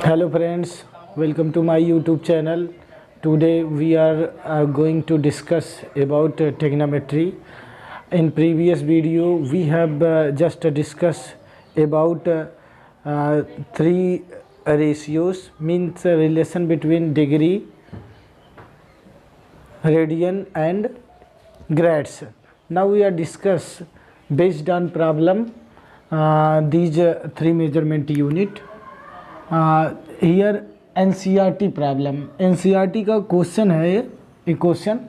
Hello friends, welcome to my YouTube channel. Today we are going to discuss about trigonometry. In previous video we have just discussed about three ratios, means relation between degree, radian and grads. Now we are discuss based on problem these three measurement unit. Here NCERT problem, NCERT का question है ये question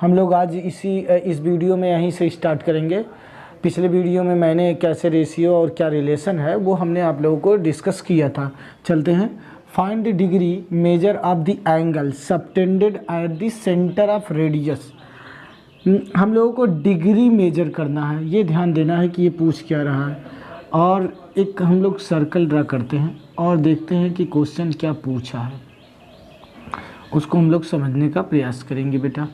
हम लोग आज इस video में यहीं से स्टार्ट करेंगे। पिछले वीडियो में मैंने कैसे रेशियो और क्या रिलेशन है वो हमने आप लोगों को डिस्कस किया था। चलते हैं। Find the degree measure of the angle subtended at the centre of radius. हम लोगों को डिग्री मेजर करना है, ये ध्यान देना है कि ये पूछ क्या रहा है। और एक हम लोग सर्कल ड्रा करते हैं और देखते हैं कि क्वेश्चन क्या पूछा है, उसको हम लोग समझने का प्रयास करेंगे। बेटा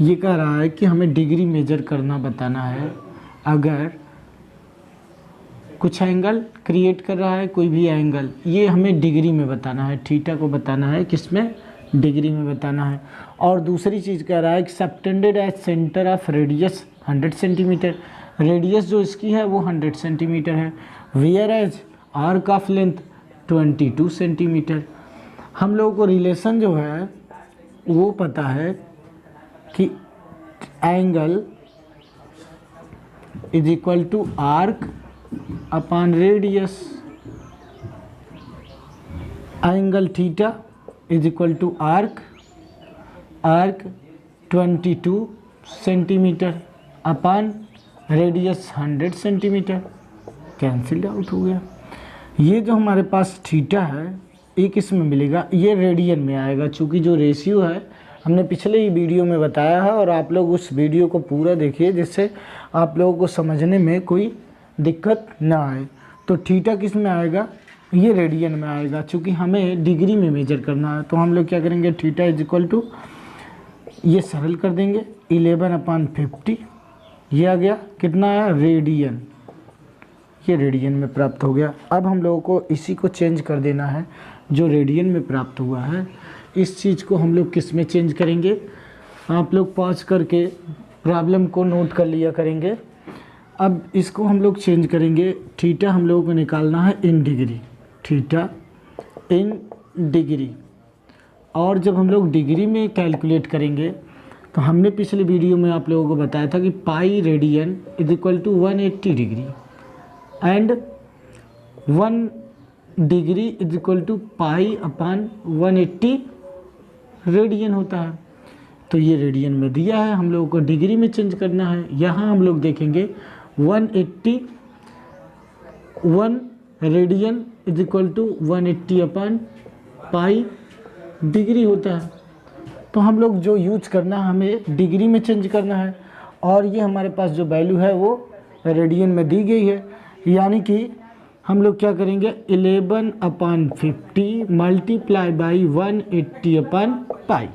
ये कह रहा है कि हमें डिग्री मेजर करना बताना है। अगर कुछ एंगल क्रिएट कर रहा है, कोई भी एंगल, ये हमें डिग्री में बताना है, थीटा को बताना है, किसमें, डिग्री में बताना है। और दूसरी चीज़ कह रहा है कि subtended at centre of radius 100 centimetre, radius जो इसकी है वो 100 सेंटीमीटर है। Where as arc of length 22 centimetre. हम लोगों को रिलेशन जो है वो पता है कि angle is equal to arc upon radius. Angle theta is equal to arc 22 centimetre upon radius 100 centimetre. Cancel out हो गया। ये जो हमारे पास थीटा है एक इसमें मिलेगा, ये रेडियन में आएगा। चूँकि जो रेशियो है हमने पिछले ही वीडियो में बताया है और आप लोग उस वीडियो को पूरा देखिए जिससे आप लोगों को समझने में कोई दिक्कत ना आए। तो थीटा किस में आएगा, ये रेडियन में आएगा। चूँकि हमें डिग्री में मेजर करना है तो हम लोग क्या करेंगे, थीटा इज इक्वल टू, ये सरल कर देंगे, 11/50। ये आ गया, कितना आया, रेडियन। ये रेडियन में प्राप्त हो गया। अब हम लोगों को इसी को चेंज कर देना है, जो रेडियन में प्राप्त हुआ है इस चीज़ को हम लोग किस में चेंज करेंगे। आप लोग पॉज करके प्रॉब्लम को नोट कर लिया करेंगे। अब इसको हम लोग चेंज करेंगे। थीटा हम लोगों को निकालना है in degree, theta in degree. और जब हम लोग डिग्री में कैलकुलेट करेंगे तो हमने पिछले वीडियो में आप लोगों को बताया था कि pi radian is equal to 180 degree and 1 degree is equal to pi upon 180 radian होता है। तो ये रेडियन में दिया है, हम लोगों को डिग्री में चेंज करना है। यहाँ हम लोग देखेंगे 1 radian is equal to 180 upon pi degree होता है। तो हम लोग जो यूज करना है हमें डिग्री में चेंज करना है। और ये हमारे पास जो वैल्यू है वो रेडियन में दी गई है। यानी कि हम लोग क्या करेंगे, 11/50 multiply by 180 upon pi.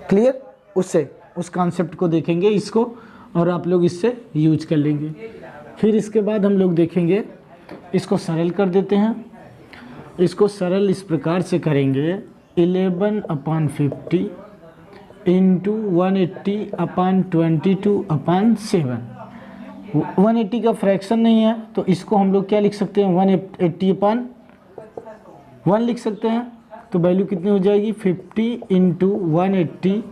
Clear, उससे उस कॉन्सेप्ट को देखेंगे इसको और आप लोग इससे यूज कर लेंगे। फिर इसके बाद हम लोग देखेंगे, इसको सरल कर देते हैं। इसको सरल इस प्रकार से करेंगे, 11/50 इंटू 180 अपॉन 22/7। 180 का फ्रैक्शन नहीं है तो इसको हम लोग क्या लिख सकते हैं, 180/1 लिख सकते हैं। तो वैल्यू कितनी हो जाएगी, 50 इंटू 180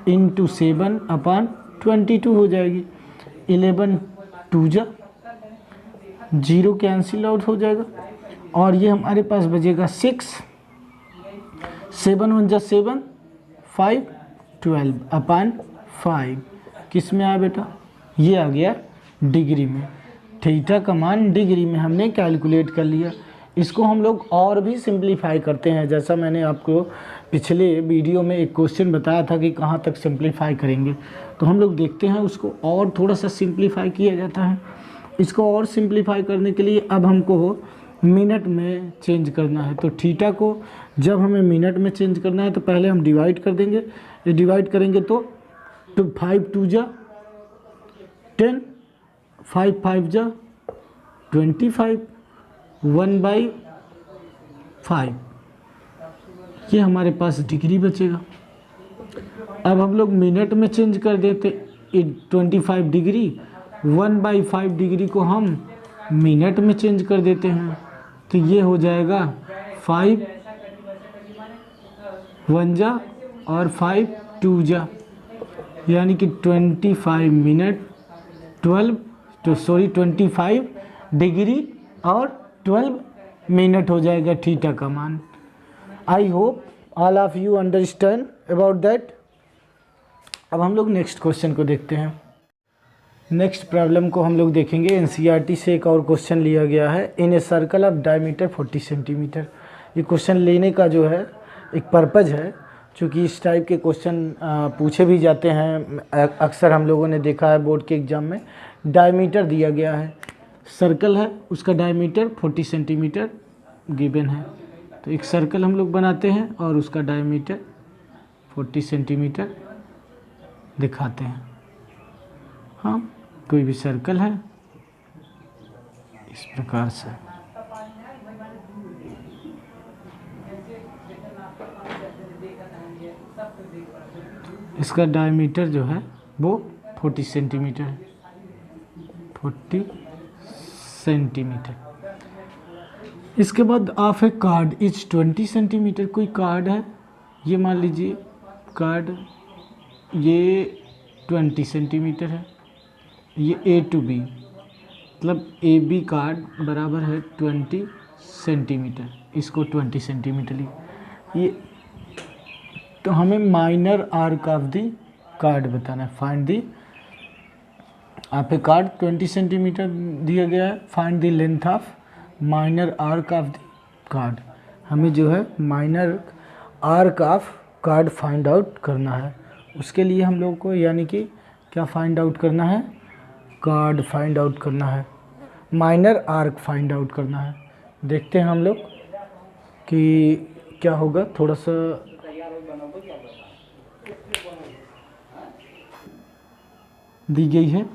इंटू 7/22 हो जाएगी। 11 2 जा 0 कैंसिल आउट हो जाएगा और ये हमारे पास बचेगा 6, 7 1 जा 7, 5 12/5। किस में आया बेटा, ये आ गया डिग्री में। थीटा का मान डिग्री में हमने कैलकुलेट कर लिया। इसको हम लोग और भी सिंप्लीफाई करते हैं। जैसा मैंने आपको पिछले वीडियो में एक क्वेश्चन बताया था कि कहाँ तक सिंप्लीफाई करेंगे, तो हम लोग देखते हैं उसको और थोड़ा सा सिंप्लीफाई किया जाता है। इसको और सिंप्लीफाई करने के लिए अब हमको मिनट में चेंज करना है। तो थीटा को जब हमें मिनट में चेंज करना है तो पहले हम डिवाइड कर देंगे। ये डिवाइड करेंगे तो 5 2 जा 10, 5 5 जा 25, 1/5 5, ये हमारे पास डिग्री बचेगा। अब हम लोग मिनट में चेंज कर देते 25 डिग्री, 1/5 डिग्री को हम मिनट में चेंज कर देते हैं, तो ये हो जाएगा 5 1 जा और 5 2 जा, यानी कि 25 मिनट 25 डिग्री और 12 मिनट हो जाएगा थीटा का मान। I hope all of you understand about that. अब हम लोग नेक्स्ट क्वेश्चन को देखते हैं। नेक्स्ट प्रॉब्लम को हम लोग देखेंगे। एनसीईआरटी से एक और क्वेश्चन लिया गया है। In a circle of diameter 40 centimetre. ये क्वेश्चन लेने का जो है एक पर्पज़ है, क्योंकि इस टाइप के क्वेश्चन पूछे भी जाते हैं, अक्सर हम लोगों ने देखा है बोर्ड के एग्ज़ाम में। डायमीटर दिया गया है, सर्कल है, उसका डायमीटर 40 सेंटीमीटर गिवन है। तो एक सर्कल हम लोग बनाते हैं और उसका डायमीटर 40 सेंटीमीटर दिखाते हैं। हाँ, कोई भी सर्कल है इस प्रकार से। इसका डायमीटर जो है वो 40 सेंटीमीटर है, 40 सेंटीमीटर। इसके बाद of A card is 20 centimetre. कोई कार्ड है, ये मान लीजिए कार्ड ये 20 सेंटीमीटर है, ये A to B मतलब AB कार्ड बराबर है 20 सेंटीमीटर, इसको 20 सेंटीमीटर लिया। ये तो हमें minor arc of the card बताना है। फाइंड दी आप ए कार्ड 20 सेंटीमीटर दिया गया है, find the length of minor arc of the card. हमें जो है minor arc of card find out करना है। उसके लिए हम लोग को यानी कि क्या फाइंड आउट करना है, कार्ड फाइंड आउट करना है, माइनर आर्क फाइंड आउट करना है। देखते हैं हम लोग कि क्या होगा। थोड़ा सा दी गई है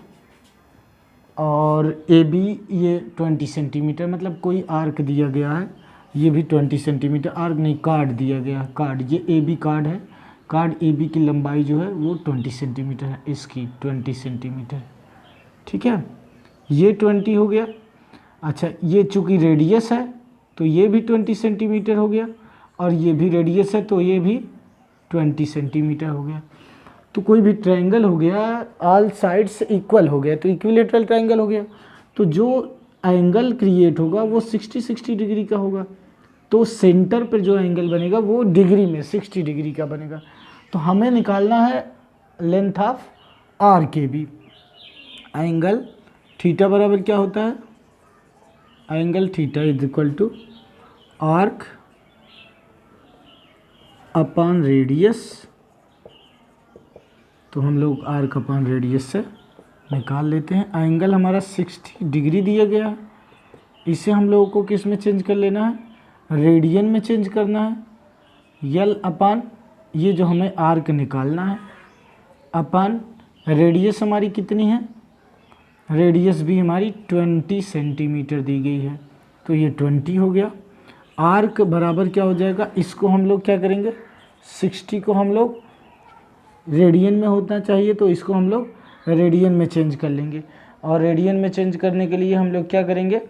और AB ये 20 सेंटीमीटर मतलब कोई आर्क दिया गया है, ये भी 20 सेंटीमीटर आर्क नहीं कार्ड दिया गया है। कार्ड ये AB कार्ड है, कार्ड AB की लंबाई जो है वो 20 सेंटीमीटर है, इसकी 20 सेंटीमीटर। ठीक है, ये 20 हो गया। अच्छा, ये चूँकि रेडियस है तो ये भी 20 सेंटीमीटर हो गया, और ये भी रेडियस है तो ये भी 20 सेंटीमीटर हो गया। तो कोई भी ट्रायंगल हो गया, ऑल साइड्स इक्वल हो गया, तो इक्विलेटरल ट्रायंगल हो गया। तो जो एंगल क्रिएट होगा वो 60 डिग्री का होगा। तो सेंटर पर जो एंगल बनेगा वो डिग्री में 60 डिग्री का बनेगा। तो हमें निकालना है length of R K B. Angle theta बराबर क्या होता है, angle theta is equal to arc upon radius. तो हम लोग आर्क अपॉन रेडियस से निकाल लेते हैं। एंगल हमारा 60 डिग्री दिया गया है, इसे हम लोगों को किस में चेंज कर लेना है, रेडियन में चेंज करना है। यल अपॉन ये जो हमें आर्क निकालना है अपॉन रेडियस हमारी कितनी है, रेडियस भी हमारी 20 सेंटीमीटर दी गई है, तो ये 20 हो गया। आर्क बराबर क्या हो जाएगा, इसको हम लोग क्या करेंगे, 60 को हम लोग रेडियन में होना चाहिए तो इसको हम लोग रेडियन में चेंज कर लेंगे। और रेडियन में चेंज करने के लिए हम लोग क्या करेंगे,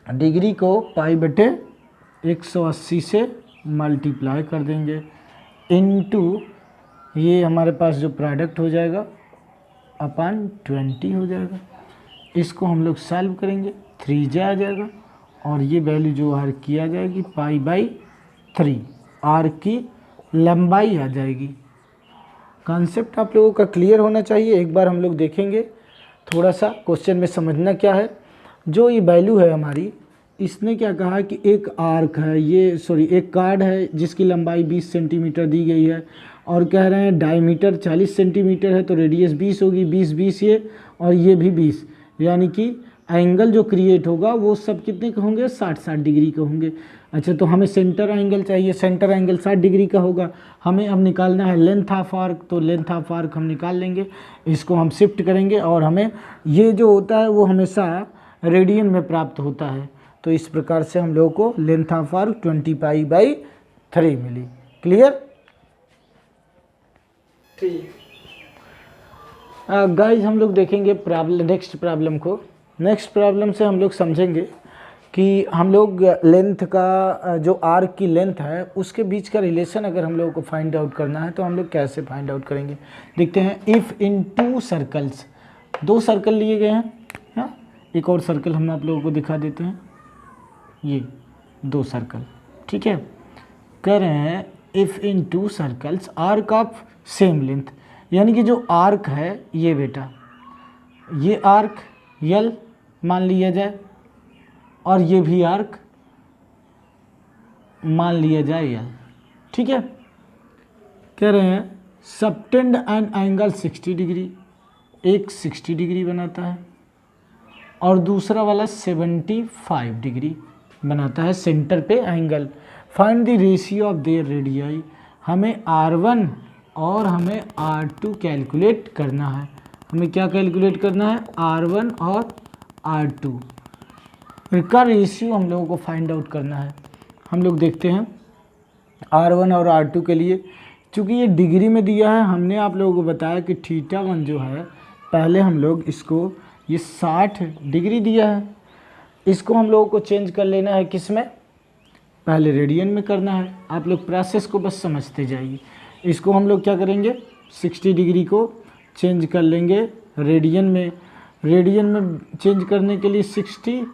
डिग्री को π/180 से मल्टीप्लाई कर देंगे इनटू ये हमारे पास जो प्रोडक्ट हो जाएगा अपॉन 20 हो जाएगा। इसको हम लोग सॉल्व करेंगे, 3j आ जाएगा और ये वैल्यू जो आर्क की आ जाएगी π/3, आर्क की लंबाई आ जाएगी। कॉन्सेप्ट आप लोगों का क्लियर होना चाहिए। एक बार हम लोग देखेंगे थोड़ा सा क्वेश्चन में समझना क्या है। जो ये वैल्यू है हमारी, इसने क्या कहा कि एक आर्क है, ये एक कार्ड है जिसकी लंबाई 20 सेंटीमीटर दी गई है और कह रहे हैं डायमीटर 40 सेंटीमीटर है, तो रेडियस 20 होगी, 20 ये और ये भी 20, यानी कि एंगल जो क्रिएट होगा वो सब कितने के होंगे, 60 डिग्री के होंगे। अच्छा, तो हमें सेंटर एंगल चाहिए, सेंटर एंगल 60 डिग्री का होगा। हमें अब निकालना है लेंथ ऑफ आर्क, तो लेंथ ऑफ आर्क हम निकाल लेंगे, इसको हम शिफ्ट करेंगे और हमें ये जो होता है वो हमेशा रेडियन में प्राप्त होता है। तो इस प्रकार से हम लोगों को लेंथ ऑफ आर्क 20π/3 मिली। क्लियर? ठीक। गाइस हम लोग देखेंगे प्रॉब्लम, नेक्स्ट प्रॉब्लम को। नेक्स्ट प्रॉब्लम से हम लोग समझेंगे कि हम लोग लेंथ का जो आर्क की लेंथ है उसके बीच का रिलेशन अगर हम लोगों को फाइंड आउट करना है तो हम लोग कैसे फाइंड आउट करेंगे। देखते हैं, इफ़ इन 2 सर्कल्स, 2 सर्कल लिए गए हैं। हाँ, एक और सर्कल हम आप लोगों को दिखा देते हैं, ये 2 सर्कल, ठीक है। कह रहे हैं if in 2 circles arc of same length, यानी कि जो आर्क है ये बेटा, ये आर्क यल मान लिया जाए और ये भी आर्क मान लिया जाए यल, ठीक है। कह रहे हैं सबटेंड एन एंगल 60 डिग्री, एक 60 डिग्री बनाता है और दूसरा वाला 75 डिग्री बनाता है सेंटर पे angle. Find the ratio of their radii, हमें R1 और हमें R2 कैलकुलेट करना है। हमें क्या कैलकुलेट करना है? R1 और R2 का रेशियो हम लोगों को फाइंड आउट करना है। हम लोग देखते हैं R1 और R2 के लिए, चूँकि ये डिग्री में दिया है, हमने आप लोगों को बताया कि θ1 जो है, पहले हम लोग इसको, ये 60 डिग्री दिया है, इसको हम लोगों को चेंज कर लेना है किस में? पहले रेडियन में करना है। आप लोग प्रोसेस को बस समझते जाइए। इसको हम लोग क्या करेंगे, 60 डिग्री को चेंज कर लेंगे रेडियन में। रेडियन में चेंज करने के लिए 60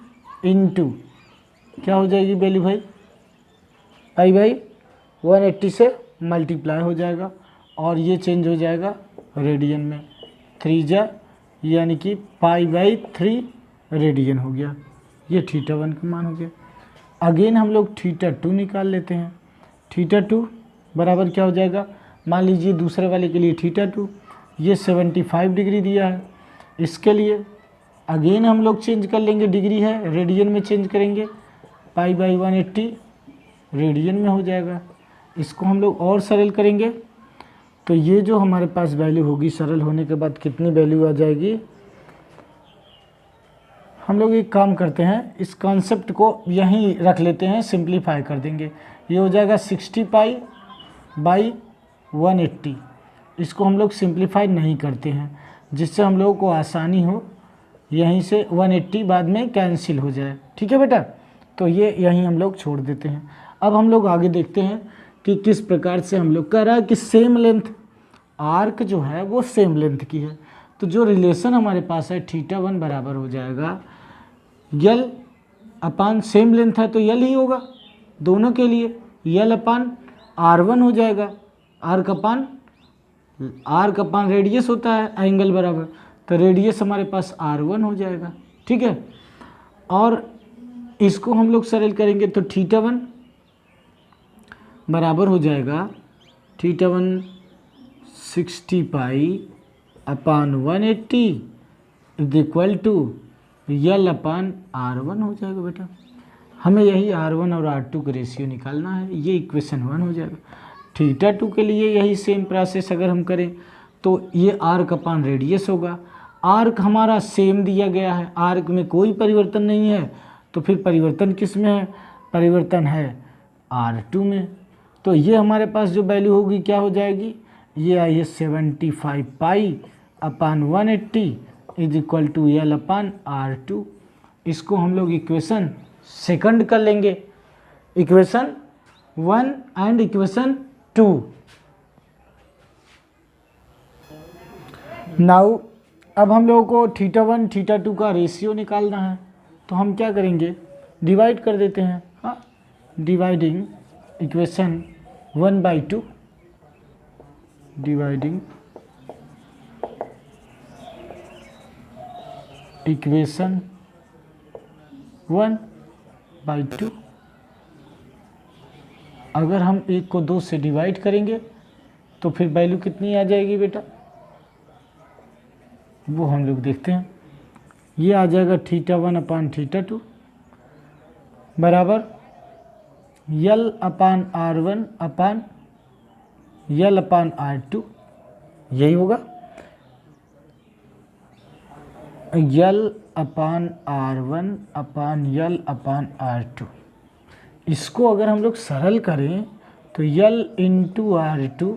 इंटू क्या हो जाएगी वैल्यू भाई? भाई 180 से मल्टीप्लाई हो जाएगा और ये चेंज हो जाएगा रेडियन में। 3 जा यानी कि π/3 रेडियन हो गया। ये θ1 का मान हो गया। अगेन हम लोग θ2 निकाल लेते हैं। θ2 बराबर क्या हो जाएगा? मान लीजिए दूसरे वाले के लिए θ2 ये 75 डिग्री दिया है, इसके लिए अगेन हम लोग चेंज कर लेंगे, डिग्री है रेडियन में चेंज करेंगे, π/180 रेडियन में हो जाएगा। इसको हम लोग और सरल करेंगे तो ये जो हमारे पास वैल्यू होगी, सरल होने के बाद कितनी वैल्यू आ जाएगी? हम लोग एक काम करते हैं, इस कॉन्सेप्ट को यहीं रख लेते हैं, सिंप्लीफाई कर देंगे। ये हो जाएगा 60π/180। इसको हम लोग सिंप्लीफाई नहीं करते हैं, जिससे हम लोगों को आसानी हो, यहीं से 180 बाद में कैंसिल हो जाए, ठीक है बेटा। तो ये यहीं हम लोग छोड़ देते हैं। अब हम लोग आगे देखते हैं कि किस प्रकार से हम लोग कह रहा है कि सेम लेंथ, आर्क जो है वो सेम लेंथ की है। तो जो रिलेशन हमारे पास है θ1 बराबर हो जाएगा यल अपान, सेम लेंथ है तो यल ही होगा दोनों के लिए, यल अपान R1 हो जाएगा। आर्क अपान रेडियस होता है एंगल बराबर, तो रेडियस हमारे पास R1 हो जाएगा, ठीक है। और इसको हम लोग सरल करेंगे तो θ1 बराबर हो जाएगा θ1 60π/180 is equal to L upon R1 हो जाएगा बेटा। हमें यही R1 और R2 का रेशियो निकालना है, ये इक्वेशन 1 हो जाएगा। θ2 के लिए यही सेम प्रोसेस अगर हम करें तो ये आर्क अपान रेडियस होगा। आर्क हमारा सेम दिया गया है, आर्क में कोई परिवर्तन नहीं है, तो फिर परिवर्तन किस में है? परिवर्तन है R2 में। तो ये हमारे पास जो वैल्यू होगी क्या हो जाएगी? ये आई है 75π/180 is equal to L upon R2। इसको हम लोग इक्वेशन सेकंड कर लेंगे, इक्वेशन 1 एंड इक्वेशन 2। नाउ अब हम लोगों को θ1 θ2 का रेशियो निकालना है, तो हम क्या करेंगे? डिवाइड कर देते हैं। हाँ, डिवाइडिंग इक्वेशन 1/2, डिवाइडिंग इक्वेशन 1/2। अगर हम 1 को 2 से डिवाइड करेंगे तो फिर वैल्यू कितनी आ जाएगी बेटा? वो हम लोग देखते हैं। ये आ जाएगा θ1 अपान θ2 बराबर यल अपान R1 अपान यल अपान R2, यही होगा। यल अपान R1 अपान यल अपान R2। इसको अगर हम लोग सरल करें तो यल इंटू R2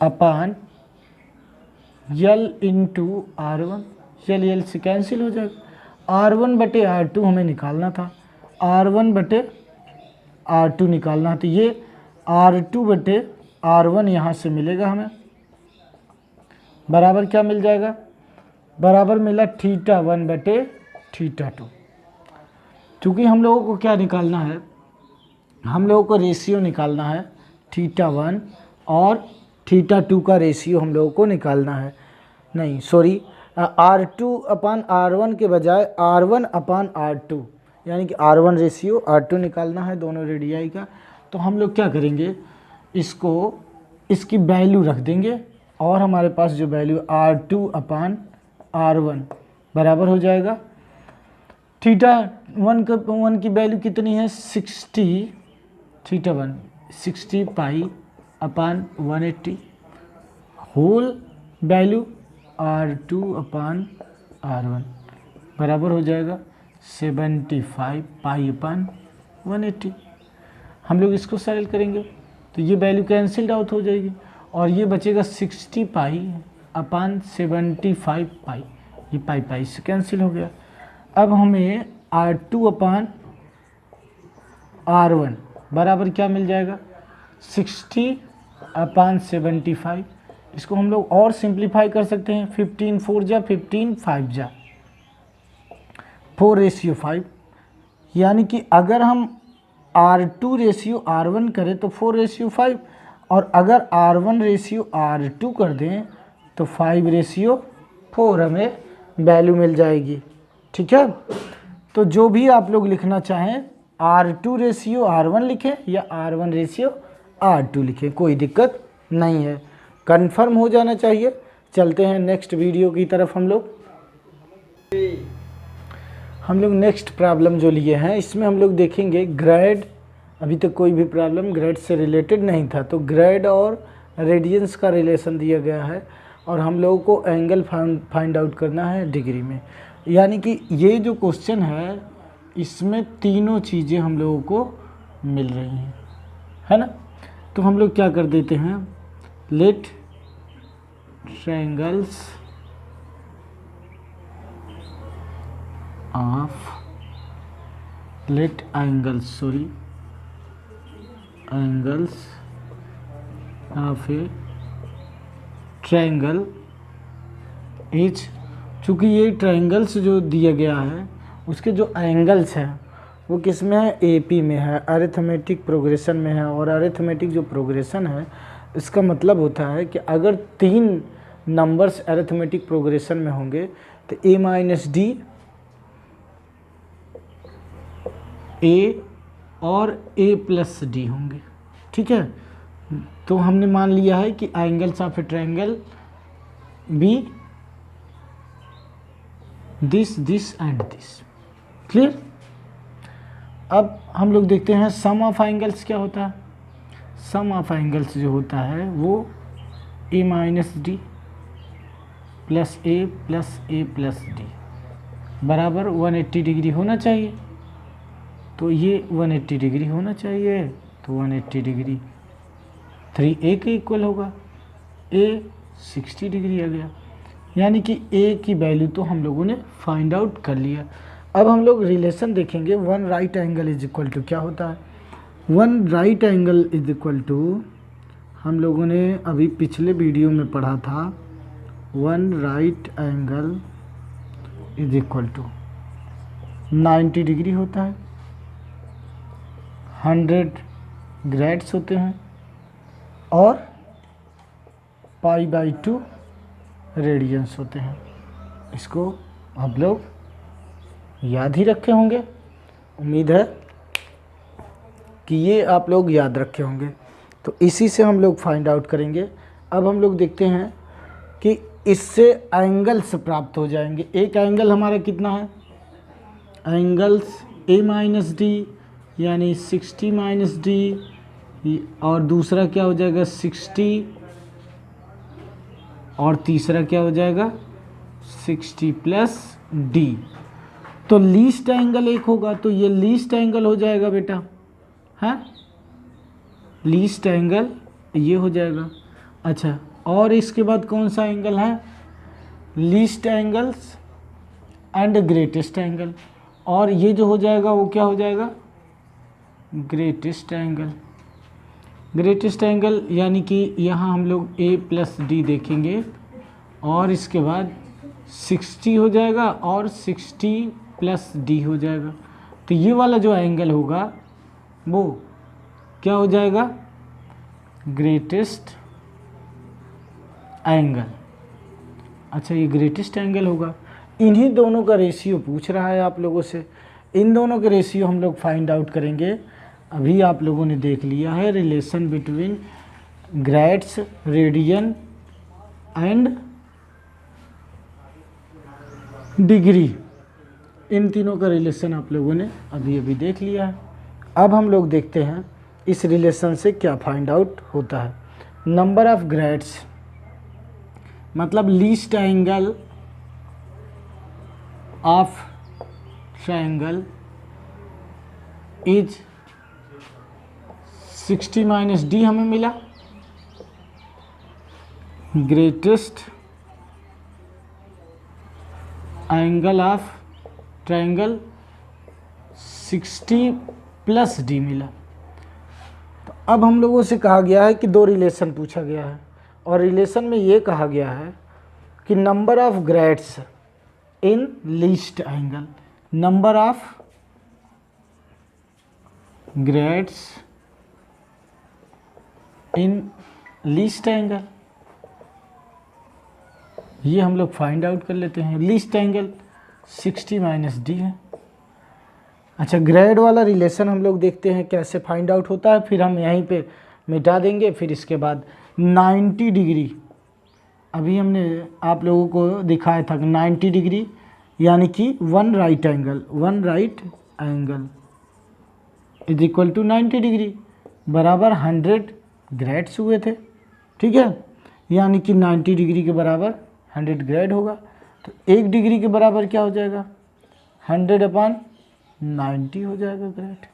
अपान यल इंटू R1, यल से कैंसिल हो जाएगा। R1 बटे R2 हमें निकालना था, R1 बटे R2 निकालना है, तो ये R2 बटे R1 यहाँ से मिलेगा हमें, बराबर क्या मिल जाएगा, बराबर मिला θ1 बटे θ2। चूँकि हम लोगों को क्या निकालना है, हम लोगों को रेशियो निकालना है θ1 और θ2 का रेशियो हम लोगों को निकालना है, नहीं सॉरी R2 अपान R1 के बजाय R1 अपान R2, यानी कि R1 रेशियो R2 निकालना है दोनों रेडियाई का। तो हम लोग क्या करेंगे, इसकी वैल्यू रख देंगे और हमारे पास जो वैल्यू R2 अपान R1 बराबर हो जाएगा θ1 की वैल्यू कितनी है 60, θ1 60 पाई अपान 180 होल वैल्यू R2 अपान R1 बराबर हो जाएगा 75 पाई अपान 180। हम लोग इसको सरल करेंगे तो ये वैल्यू कैंसिल्ड आउट हो जाएगी और ये बचेगा 60 पाई अपान 75 पाई, ये पाई से कैंसिल हो गया। अब हमें R2 अपान R1 बराबर क्या मिल जाएगा 60 अपान 75। इसको हम लोग और सिंप्लीफाई कर सकते हैं, 15 4 जा 15 5 जा 4:5, यानी कि अगर हम R2 रेशियो R1 करें तो 4:5 और अगर R1 रेशियो R2 कर दें तो 5:4 हमें वैल्यू मिल जाएगी। ठीक है, तो जो भी आप लोग लिखना चाहें R2 रेशियो R1 लिखें या R1 रेशियो R2 लिखें, कोई दिक्कत नहीं है, कंफर्म हो जाना चाहिए। चलते हैं नेक्स्ट वीडियो की तरफ। हम लोग नेक्स्ट प्रॉब्लम जो लिए हैं इसमें हम लोग देखेंगे ग्रेड, अभी तक कोई भी प्रॉब्लम ग्रेड से रिलेटेड नहीं था, तो ग्रेड और रेडियंस का रिलेशन दिया गया है और हम लोगों को एंगल फाइंड आउट करना है डिग्री में। यानी कि ये जो क्वेश्चन है इसमें तीनों चीज़ें हम लोगों को मिल रही हैं, है ना। तो हम लोग क्या कर देते हैं, let triangles of let angles of a triangle is, चूँकि ये ट्रायंगल्स जो दिया गया है उसके जो एंगल्स हैं वो किस में है, एपी में है, अरिथमेटिक प्रोग्रेशन में है। और अरिथमेटिक जो प्रोग्रेशन है इसका मतलब होता है कि अगर 3 नंबर्स अरिथमेटिक प्रोग्रेशन में होंगे तो a माइनस डी, ए और a प्लस डी होंगे। ठीक है, तो हमने मान लिया है कि angles of a triangle be this and this. Clear. अब हम लोग देखते हैं सम ऑफ एंगल्स क्या होता है। सम ऑफ एंगल्स जो होता है वो a minus D plus A plus D बराबर 180 डिग्री होना चाहिए। तो ये 180 डिग्री होना चाहिए, तो 180 डिग्री 3a के इक्वल होगा, a 60 डिग्री आ गया, यानी कि a की वैल्यू तो हम लोगों ने फाइंड आउट कर लिया। अब हम लोग रिलेशन देखेंगे, 1 right angle is equal to क्या होता है। 1 right angle is equal to, हम लोगों ने अभी पिछले वीडियो में पढ़ा था, 1 right angle is equal to 90 degree होता है, 100 ग्रेड्स होते हैं और π/2 रेडियंस होते हैं। इसको आप लोग याद ही रखे होंगे, उम्मीद है कि ये आप लोग याद रखे होंगे। तो इसी से हम लोग फाइंड आउट करेंगे। अब हम लोग देखते हैं कि इससे एंगल्स प्राप्त हो जाएंगे। एक एंगल हमारा कितना है, एंगल्स a माइनस डी यानी 60 माइनस डी, और दूसरा क्या हो जाएगा 60, और तीसरा क्या हो जाएगा 60 प्लस डी। तो लीस्ट एंगल एक होगा, तो ये लीस्ट एंगल हो जाएगा बेटा, है लीस्ट एंगल ये हो जाएगा। अच्छा, और इसके बाद कौन सा एंगल है, least angles and greatest angle, और ये जो हो जाएगा वो क्या हो जाएगा, ग्रेटेस्ट एंगल। ग्रेटेस्ट एंगल यानी कि यहाँ हम लोग ए प्लस डी देखेंगे, और इसके बाद 60 हो जाएगा और 60 प्लस डी हो जाएगा। तो ये वाला जो एंगल होगा वो क्या हो जाएगा, ग्रेटेस्ट एंगल। अच्छा, ये ग्रेटेस्ट एंगल होगा। इन्हीं दोनों का रेशियो पूछ रहा है आप लोगों से, इन दोनों के रेशियो हम लोग फाइंड आउट करेंगे। अभी आप लोगों ने देख लिया है relation between grades, radian and degree, इन तीनों का रिलेशन आप लोगों ने अभी अभी देख लिया है। अब हम लोग देखते हैं इस रिलेशन से क्या फाइंड आउट होता है। नंबर ऑफ ग्रेड्स मतलब least angle of triangle is 60 minus D हमें मिला। Greatest angle of triangle 60 plus D मिला। तो अब हम लोगों से कहा गया है कि दो रिलेशन पूछा गया है, और रिलेशन में ये कहा गया है कि number of grades in least angle, number of grades in least angle, ये हम लोग फाइंड आउट कर लेते हैं। लीस्ट एंगल 60 माइनस डी है। अच्छा, ग्रेड वाला रिलेशन हम लोग देखते हैं कैसे फाइंड आउट होता है, फिर हम यहीं पे मिटा देंगे। फिर इसके बाद 90 डिग्री, अभी हमने आप लोगों को दिखाया था 90 डिग्री यानी कि one right angle is equal to 90 degree बराबर 100 ग्रेड्स हुए थे, ठीक है, यानी कि 90 डिग्री के बराबर 100 ग्रेड होगा। तो 1 डिग्री के बराबर क्या हो जाएगा, 100/90 हो जाएगा ग्रेड।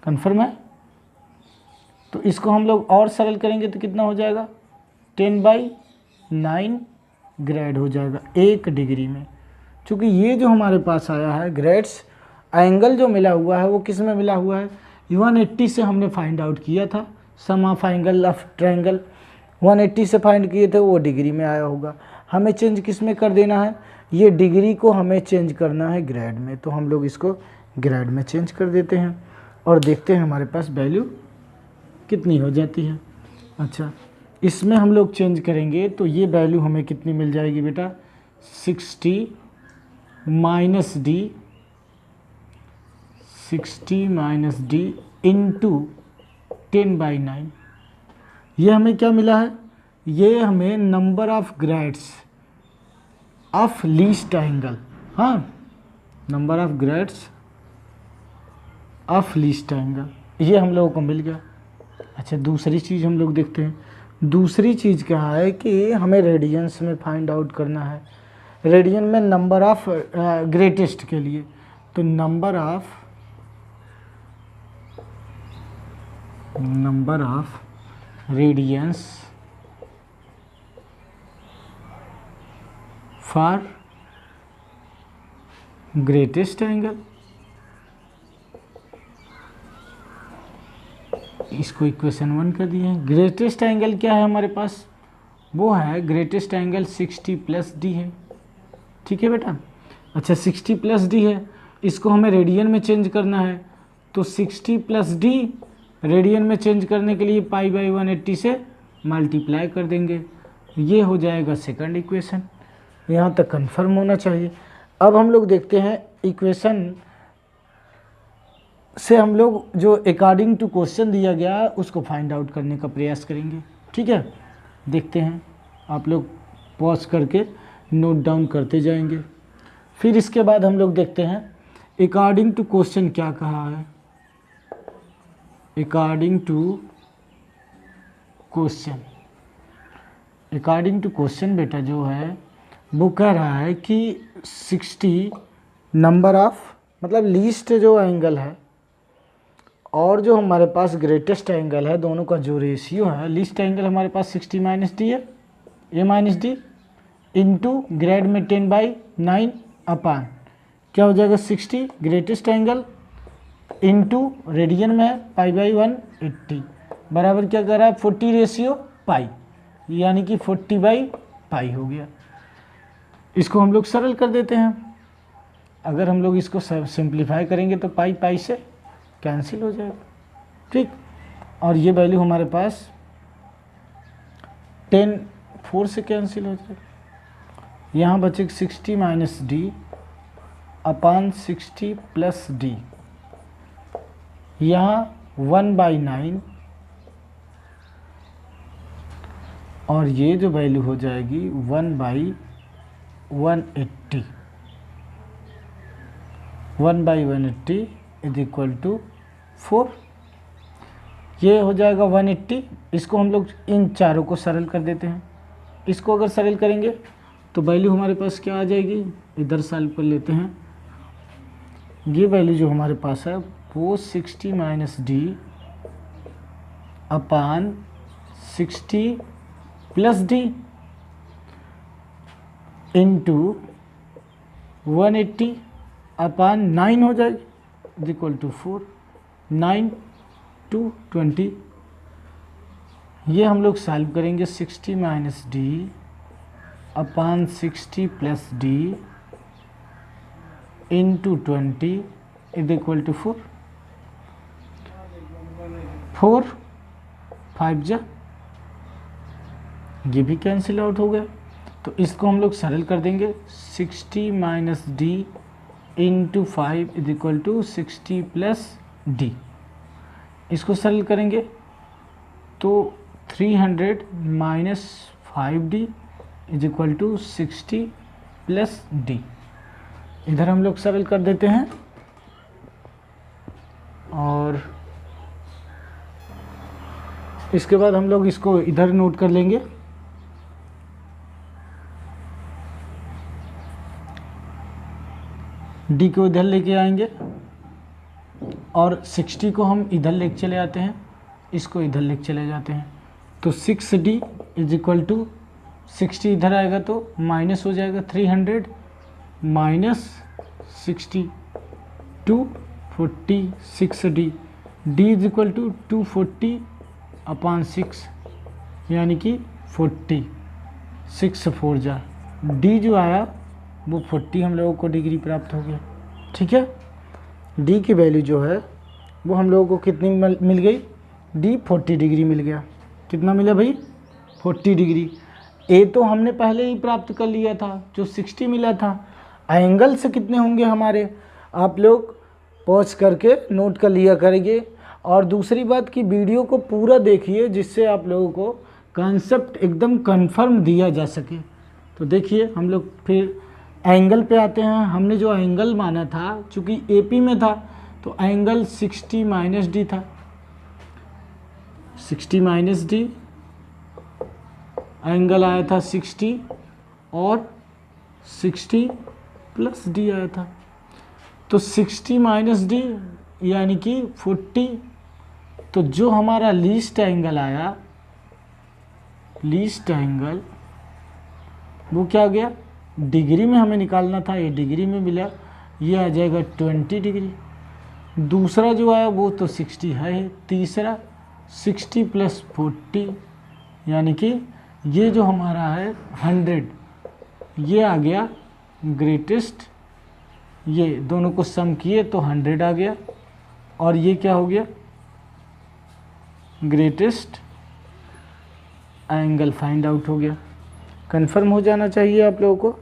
कन्फर्म है? तो इसको हम लोग और सरल करेंगे तो कितना हो जाएगा, 10/9 ग्रेड हो जाएगा 1 डिग्री में। चूँकि ये जो हमारे पास आया है ग्रेड्स एंगल जो मिला हुआ है वो किस में मिला हुआ है, 180 से हमने फाइंड आउट किया था सम ऑफ एंगल ऑफ ट्रायंगल, 180 से फाइंड किए थे, वो डिग्री में आया होगा। हमें चेंज किस में कर देना है, ये डिग्री को हमें चेंज करना है ग्रेड में, तो हम लोग इसको ग्रेड में चेंज कर देते हैं और देखते हैं हमारे पास वैल्यू कितनी हो जाती है। अच्छा, इसमें हम लोग चेंज करेंगे तो ये वैल्यू हमें कितनी मिल जाएगी बेटा, 60 माइनस डी इंटू 10/9। ये हमें क्या मिला है, ये हमें number of grades of least angle, हाँ, number of grades of least angle ये हम लोगों को मिल गया। अच्छा, दूसरी चीज़ हम लोग देखते हैं। दूसरी चीज़ क्या है कि हमें रेडियंस में फाइंड आउट करना है, रेडियन में नंबर ऑफ ग्रेटेस्ट के लिए, तो number of radians for greatest angle, इसको इक्वेशन 1 कर दिए हैं। ग्रेटेस्ट एंगल क्या है हमारे पास, वो है ग्रेटेस्ट एंगल 60 प्लस डी है, ठीक है बेटा। अच्छा, 60 प्लस डी है, इसको हमें रेडियन में चेंज करना है, तो 60 प्लस डी रेडियन में चेंज करने के लिए π/180 से मल्टीप्लाई कर देंगे, ये हो जाएगा सेकंड इक्वेशन। यहाँ तक कंफर्म होना चाहिए। अब हम लोग देखते हैं इक्वेशन से हम लोग जो अकॉर्डिंग टू क्वेश्चन दिया गया है उसको फाइंड आउट करने का प्रयास करेंगे, ठीक है। देखते हैं, आप लोग पॉज करके नोट डाउन करते जाएंगे। फिर इसके बाद हम लोग देखते हैं अकॉर्डिंग टू क्वेश्चन क्या कहा है। अकॉर्डिंग टू क्वेश्चन बेटा जो है वो कह रहा है कि 60 नंबर ऑफ, मतलब लीस्ट जो एंगल है और जो हमारे पास ग्रेटेस्ट एंगल है, दोनों का जो रेशियो है, लीस्ट एंगल हमारे पास 60 माइनस डी है, ए माइनस डी इंटू ग्रेड में 10/9 अपान क्या हो जाएगा 60 ग्रेटेस्ट एंगल इंटू रेडियन में है π/180 बराबर क्या कर रहा है 40 रेशियो पाई, यानी कि 40/π हो गया। इसको हम लोग सरल कर देते हैं। अगर हम लोग इसको सिंप्लीफाई करेंगे तो पाई से कैंसिल हो जाएगा, ठीक। और ये वैल्यू हमारे पास 4 से कैंसिल हो जाएगा। यहाँ बचेगा 60 minus D upon 60 plus D, यहाँ 1/9 और ये जो वैल्यू हो जाएगी 1/180 इज इक्वल टू 4। ये हो जाएगा 180। इसको हम लोग इन चारों को सरल कर देते हैं। इसको अगर सरल करेंगे तो वैल्यू हमारे पास क्या आ जाएगी, इधर सॉल्व कर लेते हैं। ये वैल्यू जो हमारे पास है वो 60 minus D upon 60 plus D into 180 अपान 9 हो जाएगी इक्वल टू 4। 9 to 20 ये हम लोग सॉल्व करेंगे। 60 minus D upon 60 plus D into 20 is equal to 4। 4 5 जा, ये भी कैंसिल आउट हो गया। तो इसको हम लोग सरल कर देंगे। 60 minus D into 5 is equal to 60 plus D. इसको सरल करेंगे तो 300 minus 5d is equal to 60 plus D. इधर हम लोग सरल कर देते हैं और इसके बाद हम लोग इसको इधर नोट कर लेंगे। डी को इधर लेके आएंगे और 60 को हम इधर लेके चले आते हैं, इसको इधर लेके चले जाते हैं। तो 6d इज इक्वल टू 60 इधर आएगा तो माइनस हो जाएगा 300 minus 60 246d। d is equal to 240 upon 6 यानी कि 40। 6 4 जा, d जो आया वो 40 हम लोगों को डिग्री प्राप्त हो गया, ठीक है। d की वैल्यू जो है वो हम लोगों को कितनी मिल गई, d 40 डिग्री मिल गया। कितना मिला भाई 40 डिग्री। a तो हमने पहले ही प्राप्त कर लिया था जो 60 मिला था। एंगल से कितने होंगे हमारे, आप लोग पॉज करके नोट कर लिया करेंगे। और दूसरी बात कि वीडियो को पूरा देखिए जिससे आप लोगों को कॉन्सेप्ट एकदम कंफर्म दिया जा सके। तो देखिए हम लोग फिर एंगल पे आते हैं। हमने जो एंगल माना था चूँकि AP में था तो एंगल 60 माइनस डी था। 60 माइनस डी एंगल आया था 60 और 60 प्लस डी आया था। तो 60 माइनस डी यानी कि 40। तो जो हमारा लीस्ट एंगल आया, लीस्ट एंगल वो क्या गया, डिग्री में हमें निकालना था, ये डिग्री में मिला, ये आ जाएगा 20 डिग्री। दूसरा जो आया वो तो 60 है। तीसरा 60 प्लस 40 यानी कि ये जो हमारा है 100, ये आ गया ग्रेटेस्ट। ये दोनों को सम किए तो 100 आ गया और ये क्या हो गया ग्रेटेस्ट एंगल फाइंड आउट हो गया। कंफर्म हो जाना चाहिए आप लोगों को।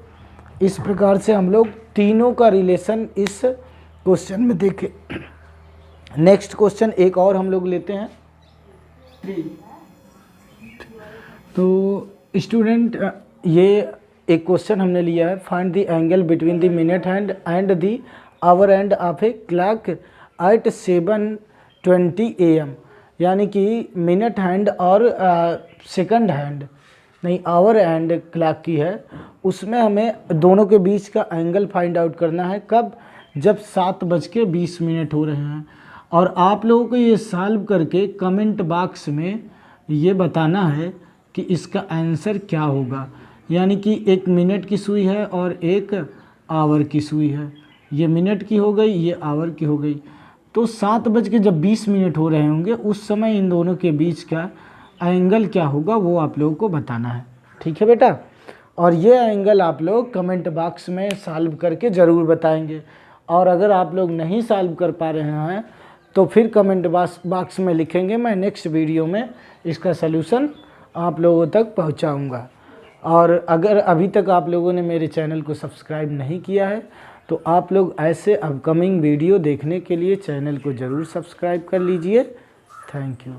इस प्रकार से हम लोग तीनों का रिलेशन इस क्वेश्चन में देखें। नेक्स्ट क्वेश्चन एक और हम लोग लेते हैं। तो स्टूडेंट ये एक क्वेश्चन हमने लिया है, find the angle between the minute hand and the hour hand of a clock at 7:20 AM, यानी कि मिनट हैंड और सेकंड हैंड नहीं आवर एंड क्लॉक की है, उसमें हमें दोनों के बीच का एंगल फाइंड आउट करना है। कब? जब 7:20 हो रहे हैं। और आप लोगों को ये सॉल्व करके कमेंट बॉक्स में ये बताना है कि इसका आंसर क्या होगा। यानी कि 1 मिनट की सुई है और 1 आवर की सुई है, ये मिनट की हो गई, ये आवर की हो गई। तो 7:20 हो रहे होंगे, उस समय इन दोनों के बीच का एंगल क्या होगा वो आप लोगों को बताना है। ठीक है बेटा, और ये एंगल आप लोग कमेंट बॉक्स में सॉल्व करके ज़रूर बताएंगे। और अगर आप लोग नहीं सॉल्व कर पा रहे हैं तो फिर कमेंट बॉक्स में लिखेंगे, मैं नेक्स्ट वीडियो में इसका सलूशन आप लोगों तक पहुंचाऊंगा। और अगर अभी तक आप लोगों ने मेरे चैनल को सब्सक्राइब नहीं किया है तो आप लोग ऐसे अपकमिंग वीडियो देखने के लिए चैनल को ज़रूर सब्सक्राइब कर लीजिए। Thank you.